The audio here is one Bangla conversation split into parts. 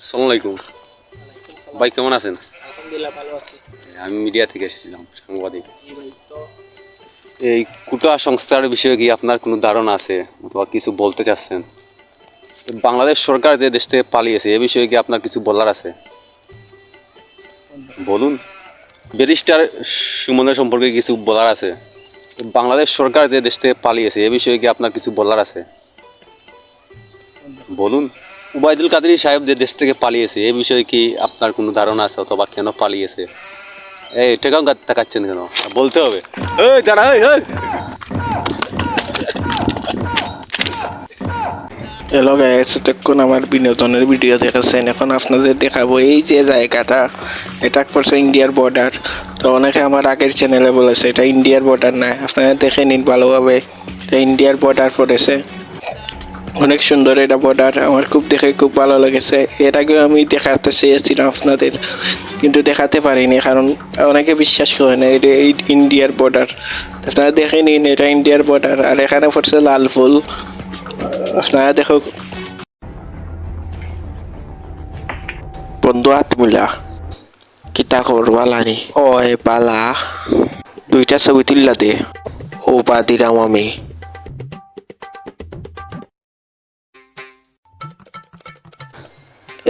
আসসালামু আলাইকুম ভাই, কেমন আছেন? আলহামদুলিল্লাহ ভালো আছি। আমি মিডিয়া থেকে এসেছিলাম, সাংবাদিক। জি ভাই, তো এই কোটা সংস্থার বিষয়ে কি আপনার কোনো ধারণা আছে অথবা কিছু বলতে চাচ্ছেন? বাংলাদেশ সরকার যে দেশ থেকে পালিয়েছে এ বিষয়ে কি আপনার কিছু বলার আছে? বলুন। ব্যারিস্টার সুমনের সম্পর্কে কিছু বলার আছে? বাংলাদেশ সরকার যে দেশ থেকে পালিয়েছে এ বিষয়ে কি আপনার কিছু বলার আছে? বলুন। উবাইদুল কাদের সাহেব যে দেশ থেকে পালিয়েছে এ বিষয়ে কি আপনার কোনো ধারণা আছে অথবা কেন পালিয়েছে? এই টেকাও তাকাচ্ছেন কেন? বলতে হবে। এই দাঁড়া, এই হ্যালো গাইস, এতক্ষণ আমার বিনোদনের ভিডিও দেখেছেন। এখন আপনাদের দেখাবো এই যে জায়গাটা, এটা পড়ছে ইন্ডিয়ার বর্ডার। তো অনেকে আমার আগের চ্যানেলে বলেছে এটা ইন্ডিয়ার বর্ডার না, আপনারা দেখে নিন ভালোভাবে। এটা ইন্ডিয়ার বর্ডার পড়েছে, অনেক সুন্দর এটা বর্ডার। আমার খুব ভালো লেগেছে। এর আগেও আমি দেখাতে চেয়েছিলাম আপনাদের, কিন্তু দেখাতে পারিনি কারণ অনেকে বিশ্বাস করে না এটা ইন্ডিয়ার বর্ডার। আপনারা দেখে নিন, এটা ইন্ডিয়ার বর্ডার। আর এখানে পড়ছে লাল ফুল, আপনারা দেখো। বন্ধু আতমুলা কিতা করবা লানি ও এ পালা দুইটা ছবি তুললা দে। ও বা দিলাম আমি।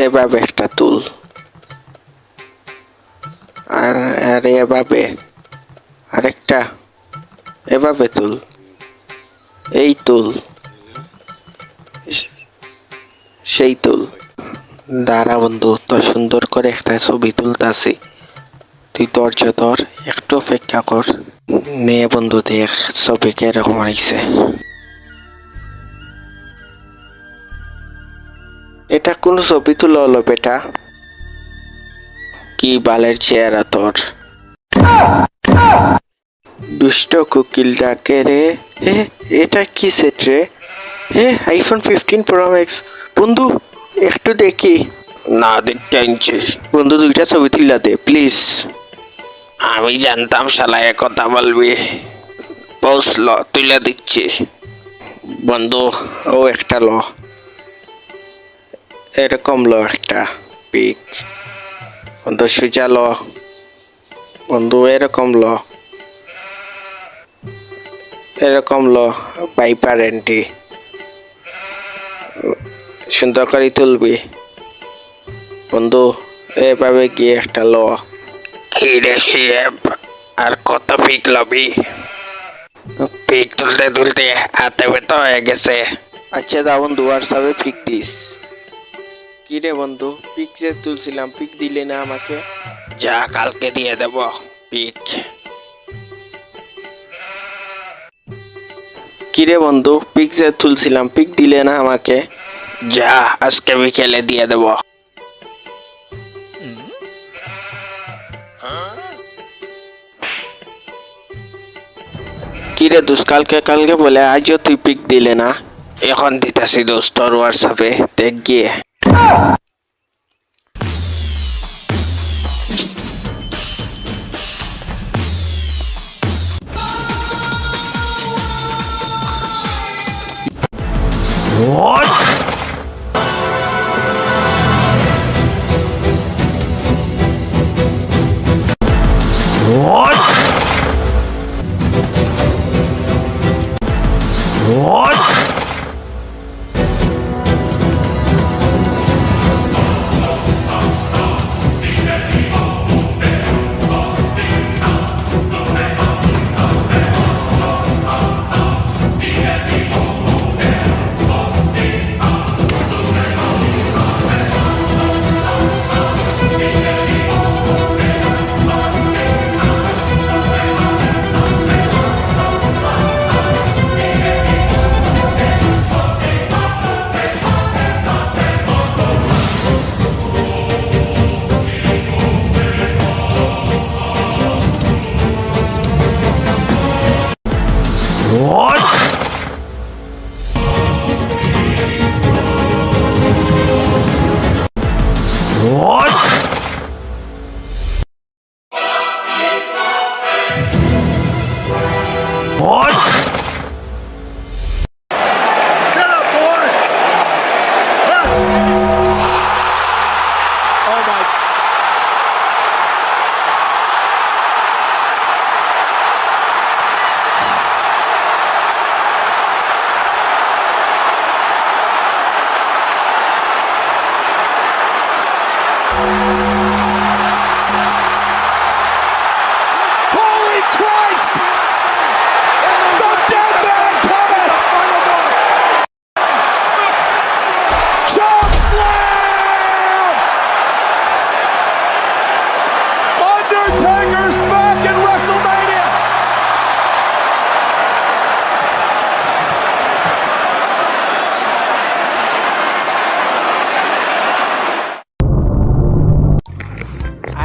এভাবে একটা তুল, আর আর এভাবে আরেকটা, এভাবে তুল, এই তুল, সেই তুল। দাঁড়া বন্ধু, তো সুন্দর করে একটা ছবি তুলতাছি, তুই ধৈর্য ধর, একটু অপেক্ষা কর। নে বন্ধু দেখ ছবি কিরকম আইছে। এটা কোন ছবি তুলো হলো বেটা? কি বালের চেহারা তোর, দুষ্ট কুকিল ডাকে রে। এটা কি সেট রে? IPhone 15 pro max. বন্ধু একটু দেখি। না দেখতে আনছি বন্ধু, দুইটা ছবি তুলা দে প্লিজ। আমি জানতাম শালা কথা বলবি। বসল তুলে দিচ্ছি বন্ধু। ও একটা ল, এরকম ল একটা পিক বন্ধু, সুজা ল বন্ধু, এরকম ল, এরকম ল। পাইপার এন্টি সুন্দর করে তুলবি বন্ধু, এভাবে গিয়ে একটা ল। কিরে শিব, আর কত পিক লবি? পিক তুলতে তুলতে হাতে ব্যথা হয়ে গেছে। আচ্ছা দা বন্ধু, হোয়াটসঅ্যাপে পিক দিস। কিরে বন্ধু, পিক যে তুলছিলাম পিক দিলে না আমাকে? যা কালকে দিয়ে দেব পিক। কিরে বন্ধু, পিক যে তুলছিলাম পিক দিলে না আমাকে? যা আজকে বিকেলে দিয়ে দেব। কিরে দোস্ত, কালকে কালকে বলে আজও তুই পিক দিলে না? এখন দিতেছি দোস্ত তোর হোয়াটসঅ্যাপে, দেখ গিয়ে।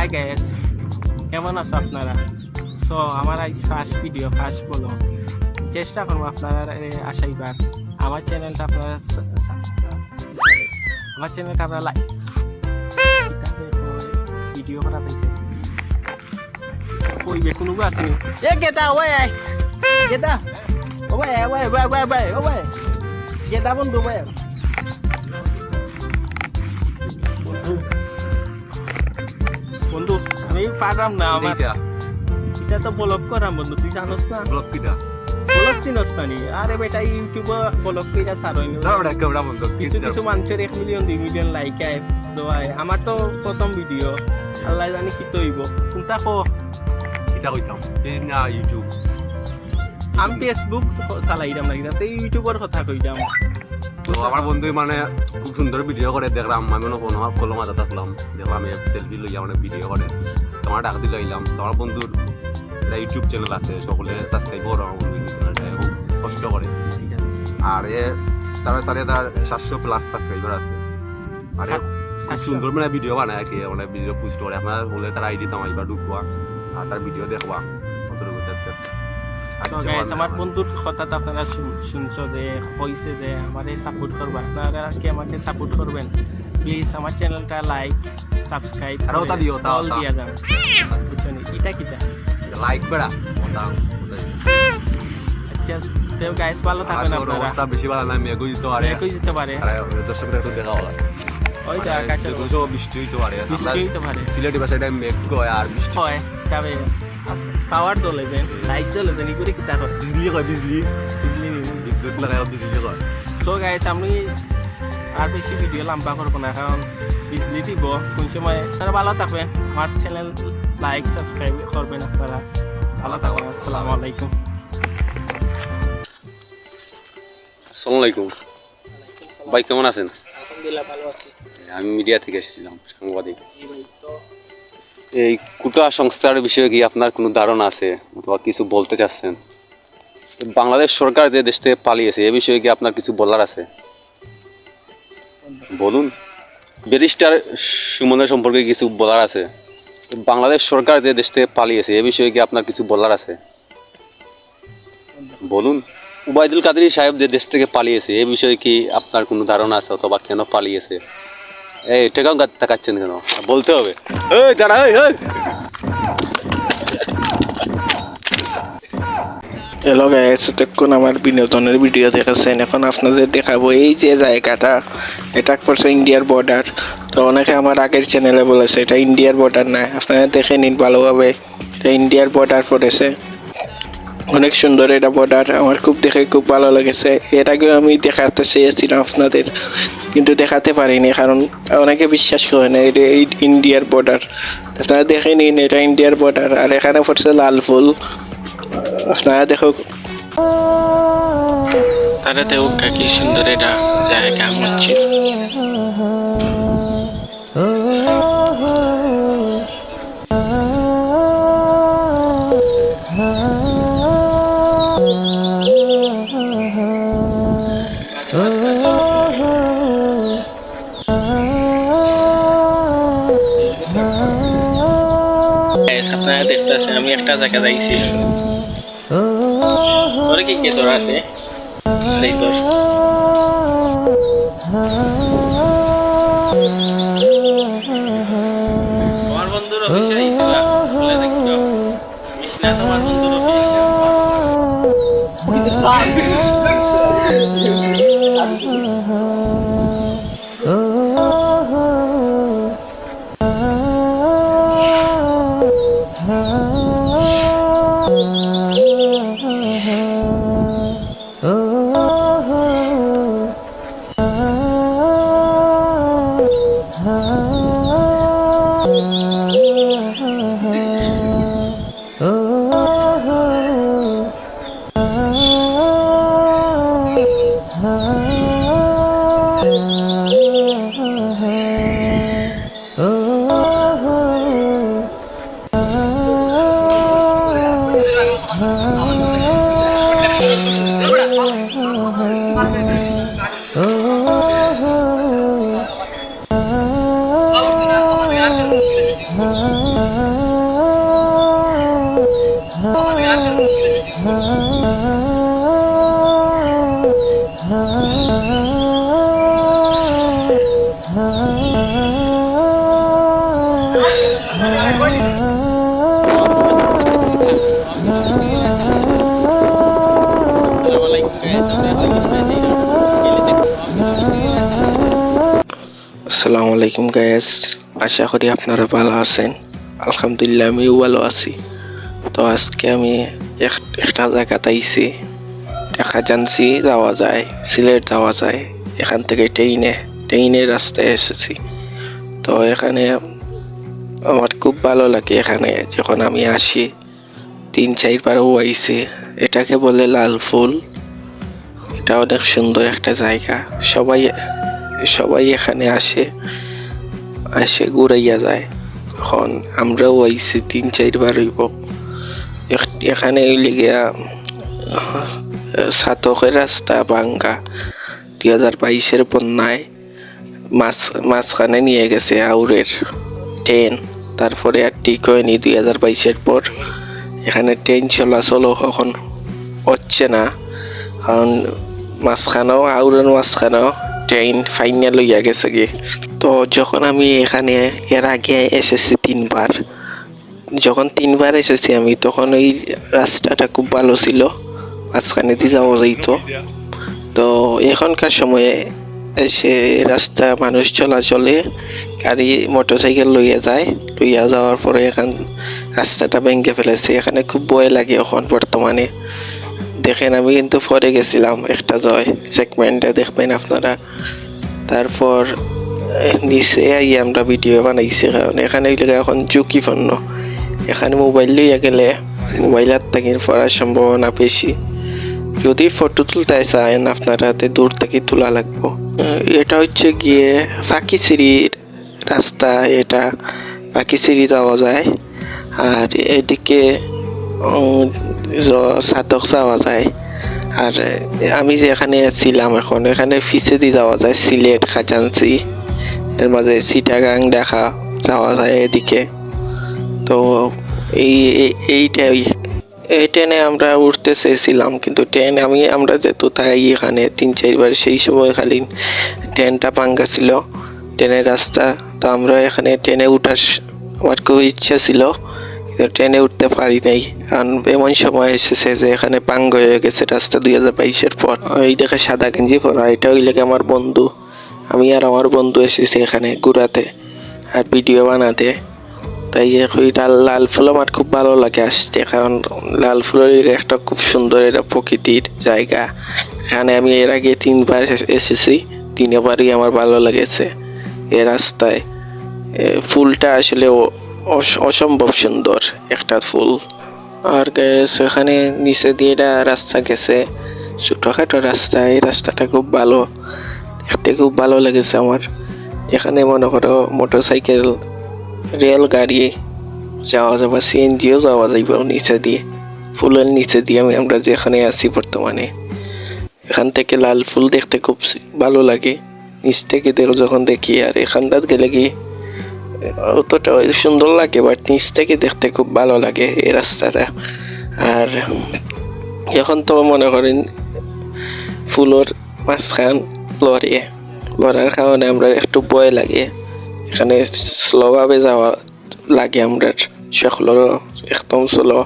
হাই গাইস, কেমন আছো আপনারা? সো আমার আজ ফার্স্ট ভিডিও, ফার্স্ট বলো, চেষ্টা করবো আপনারা আসাইবার আমার চ্যানেলটা আপনারা লাইক ভিডিও করা পাইছে কইবে কোনো আছে এ গেদা ওই গেদা ওই ওই ওই ওই ওই ওই গেদা বন্ধু ওই বন্ধু আমি পারাম না আমার এটা তো ব্লগ করাম বন্ধু, তুই জানোস না ব্লগ কিটা ব্লগ চিনস না নি? আরে বেটা ইউটিউবে ব্লগ কইরা ছাড়ই না ওটা কেমন বন্ধু কিছু কিছু মানুষের 1 মিলিয়ন 2 মিলিয়ন লাইক আয় দোয়ায়। আমার তো প্রথম ভিডিও, আল্লাহ জানি কি তৈব কোনটা কো কিটা কইতাম এই না ইউটিউব আমি ফেসবুক চালাইলাম না, কিন্তু ইউটিউবের কথা কইলাম। তো আমার বন্ধু মানে খুব সুন্দর ভিডিও করে দেখলাম, আমি মনে কোনো কলম আদা থাকলাম, দেখলাম সেলফি লইয়া মানে ভিডিও করে তোমার টাকা দিয়ে লইলাম। তোমার বন্ধুর একটা ইউটিউব চ্যানেল আছে, সকলে সাবস্ক্রাইব করো আমার বন্ধুর চ্যানেলটা, খুব কষ্ট করে। আর এ তার 700+ সাবস্ক্রাইবার আছে, আর খুব সুন্দর মানে ভিডিও বানায় কি মানে ভিডিও পোস্ট করে। আপনার বলে তার আইডি তোমার এবার ঢুকবা আর তার ভিডিও দেখবা কতটুকু দেখছে। আমার বন্ধুর কথাটা আপনারা শুনছো যে হয়েছে যে আমারে সাপোর্ট করবা, আপনারা কি আমাকে সাপোর্ট করবেন প্লিজ? আমার চ্যানেলটা লাইক সাবস্ক্রাইব আর ওটা দিও, অল দিয়া যান, বুঝছেন? এটা কিটা লাইক বেড়া ওটা আচ্ছা তো গাইস ভালো থাকবেন আপনারা। ওটা বেশি ভালো না, মেঘ হইতো আর একই যেতে পারে, আর দর্শকরা একটু দেখা হলো ওই যে আকাশের দুটো বৃষ্টি হইতে পারে, বৃষ্টি হইতে পারে, সিলেটি ভাষায় মেঘ কয় আর বৃষ্টি হয় তবে পাওয়ার জ্বলে দেন, লাইট জ্বলে দেন, এগুলি কিতা হয় বিজলি কয় বিজলি বিজলি বিদ্যুৎ লাগায় বিজলি কয়। সো গাইস আমি আর বেশি ভিডিও লম্বা করবো না, কারণ বিজলি দিব কোন সময়। তারা ভালো থাকবেন, আমার চ্যানেল লাইক সাবস্ক্রাইব করবেন আপনারা, ভালো থাকবেন। আসসালামু আলাইকুম। আসসালামু আলাইকুম ভাই, কেমন আছেন? আলহামদুলিল্লাহ ভালো আছি। আমি মিডিয়া থেকে এসেছিলাম, সাংবাদিক। জি ভাই, তো এই কুটা সংস্থার বিষয়ে কি আপনার কোনো ধারণা আছে অথবা কিছু বলতে চাচ্ছেন? বাংলাদেশ সরকার যে দেশ থেকে পালিয়েছে এ বিষয়ে কি আপনার কিছু বলার আছে? বলুন। ব্যারিস্টার সুমনের সম্পর্কে কিছু বলার আছে? বাংলাদেশ সরকার যে দেশ থেকে পালিয়েছে এ বিষয়ে কি আপনার কিছু বলার আছে? বলুন। ওবায়দুল কাদের সাহেব যে দেশ থেকে পালিয়েছে এ বিষয়ে কি আপনার কোনো ধারণা আছে অথবা কেন পালিয়েছে? এই টেকাও তাকাচ্ছেন কেন? বলতে হবে। এই দাঁড়া, এই হ্যালো গাইস, এতক্ষণ আমার বিনোদনের ভিডিও দেখাচ্ছেন, এখন আপনাদের দেখাবো এই যে জায়গাটা, এটা পড়ছে ইন্ডিয়ার বর্ডার। তো অনেকে আমার আগের চ্যানেলে বলেছে এটা ইন্ডিয়ার বর্ডার না, আপনারা দেখে নিন ভালোভাবে, এটা ইন্ডিয়ার বর্ডার পড়েছে। অনেক সুন্দর এটা বর্ডার, আমার খুব দেখে খুব ভালো লেগেছে। এর আগেও আমি দেখাতে চেয়েছিলাম আপনাদের, কিন্তু দেখাতে পারিনি কারণ অনেকে বিশ্বাস করে না এটা ইন্ডিয়ার বর্ডার। আপনারা দেখে নিন এটা ইন্ডিয়ার বর্ডার, আর এখানে পড়ছে লাল ফুল। আপনারা দেখো, তারা দেখো কি সুন্দর এটা জায়গা মসজিদ। আপনারা দেখতেছেন আমি একটা জায়গা যাইছি, ওরা কি কে তোর আছে এই তোর আমার বন্ধুর অফিসে আইছিলা বলে দেখছো মিশনা তোমার বন্ধুর অফিসে আসসালামু আলাইকুম গাইস, আশা করি আপনারা ভালো আছেন। আলহামদুলিল্লাহ আমিও ভালো আছি। তো আজকে আমি একটা জায়গা আইছি, দেখা জানছি যাওয়া যায়, সিলেট যাওয়া যায়। এখান থেকে ট্রেনে রাস্তায় এসেছি। তো এখানে আমার খুব ভালো লাগে। এখানে যখন আমি আসি 3-4 বারও আইছি। এটাকে বলে লাল ফুল। এটা অনেক সুন্দর একটা জায়গা। সবাই এখানে আসে ঘুরাইয়া যায়। এখন আমরাও আইছি 3-4 বার হইব। এখানে হইলে গিয়া ছাতকের রাস্তা ভাঙ্গা 2022-এর বন্যায় মাঝখানে নিয়ে গেছে আউরের ট্রেন। তারপরে আর ঠিক হয়নি 2022-এর পর। এখানে ট্রেন চলাচল এখন হচ্ছে না, কারণ আউরের মাঝখানেও ট্রেন ফাইনাল হইয়া গেছে গিয়ে। তো যখন আমি এখানে এর আগে এসেছি 3 বার, যখন 3 বার এসেছি আমি, তখন ওই রাস্তাটা খুব ভালো ছিল, মাঝখানে দিয়ে যাওয়া যাইতো। তো এখনকার সময়ে এসে রাস্তা মানুষ চলাচলে গাড়ি মোটরসাইকেল লইয়া যাওয়ার পরে এখন রাস্তাটা ভেঙে ফেলেছে। এখানে খুব ভয় লাগে এখন বর্তমানে। দেখেন আমি কিন্তু পরে গেছিলাম একটা সেগমেন্টে, দেখবেন আপনারা। তারপর নিচে আমরা ভিডিও বানাইছি, কারণ এখানে এখন ঝুঁকিপূর্ণ। এখানে মোবাইল লইয়া গেলে মোবাইলের থেকে পড়ার সম্ভাবনা বেশি। যদি ফটো তুলতে চান আপনারা, হাতে দূর থেকে তোলা লাগবো। এটা হচ্ছে গিয়ে পাখিচিরির রাস্তা। এটা পাখিচিরি যাওয়া যায়, আর এদিকে ছাতক যাওয়া যায়। আর আমি যে এখানে ছিলাম, এখন এখানে ফিসেদি যাওয়া যায় সিলেট, খাজাঞ্চি, এর মাঝে চিটাগাং দেখা যাওয়া যায় এদিকে। তো এই ট্রেনে আমরা উঠতে চেয়েছিলাম, কিন্তু আমরা যেহেতু তাই এখানে 3-4 বার, সেই সময় খালি ট্রেনটা ভাঙ্গা ছিল, ট্রেনের রাস্তা। তো আমরা এখানে ট্রেনে উঠার আমার খুব ইচ্ছা ছিল, কিন্তু ট্রেনে উঠতে পারি নাই, কারণ এমন সময় এসেছে যে এখানে ভাঙ্গ হয়ে গেছে রাস্তা 2022-এর পর। এই দেখে সাদা গেঞ্জি পরা, এটা হইলে আমার বন্ধু। আমি আর আমার বন্ধু এসেছি এখানে ঘুরাতে আর ভিডিও বানাতে। তাই লাল ফুল আমার খুব ভালো লাগে আসতে, কারণ লাল ফুলের একটা খুব সুন্দর এটা প্রকৃতির জায়গা। এখানে আমি এর আগে 3 বার এসেছি, 3 বারই আমার ভালো লেগেছে। এ রাস্তায় ফুলটা আসলে অসম্ভব সুন্দর একটা ফুল। আর এখানে নিচে দিয়ে এটা রাস্তা গেছে, ছোটখাটো রাস্তা। এই রাস্তাটা খুব ভালো, দেখতে খুব ভালো লেগেছে আমার। এখানে মনে করো মোটরসাইকেল, রেলগাড়ি যাওয়া যাবে, সিএনজিও যাওয়া যাইব নিচে দিয়ে, ফুলের নিচে দিয়ে। আমরা যেখানে আছি বর্তমানে, এখান থেকে লাল ফুল দেখতে খুব ভালো লাগে নিচ থেকে যখন দেখি। আর এখানটাত গেলে কি অতটা সুন্দর লাগে, বাট নিচ থেকে দেখতে খুব ভালো লাগে এই রাস্তাটা। আর এখন তো মনে করেন ফুলের মাঝখান লড়ার কারণে আমরা একটু ভয় লাগে। এখানে স্লোভাবে যাওয়া লাগে, আমরা সকলেরও একদম স্লো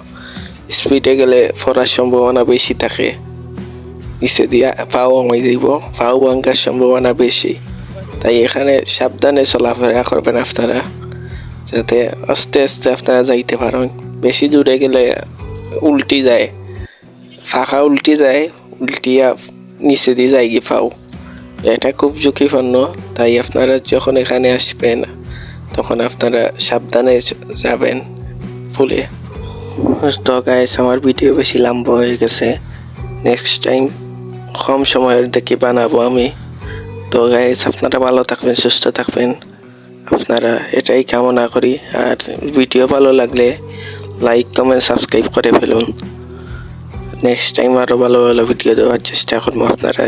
স্পিডে গেলে পড়ার সম্ভাবনা বেশি থাকে। নিচে দিয়া পাও ভাঙাই যাইব, পাও ভাঙার সম্ভাবনা বেশি। তাই এখানে সাবধানে চলাফেরা করবেন আপনারা, যাতে আস্তে আস্তে আপনারা যাইতে পারেন। বেশি দূরে গেলে উল্টি যায়, ফাঁকা উল্টিয়া নিচে দিয়ে যায় গিয়ে পাও। এটা খুব ঝুঁকিপূর্ণ। তাই আপনারা যখন এখানে আসবেন, তখন আপনারা সাবধানে যাবেন ফুলে। তো গাইস, আমার ভিডিও বেশি লম্বা হয়ে গেছে, নেক্সট টাইম কম সময়ের দেখে বানাবো আমি। তো গাইস, আপনারা ভালো থাকবেন, সুস্থ থাকবেন, আপনারা এটাই কামনা করি। আর ভিডিও ভালো লাগলে লাইক, কমেন্ট, সাবস্ক্রাইব করে ফেলুন। নেক্সট টাইম আরও ভালো ভালো ভিডিও দেওয়ার চেষ্টা করবো আপনারা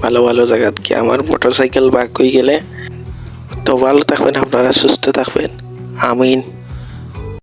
ভালো ভালো জায়গা গিয়ে। আমার মোটরসাইকেল বাক হয়ে গেলে। তো ভালো থাকবেন আপনারা, সুস্থ থাকবেন, আমিন।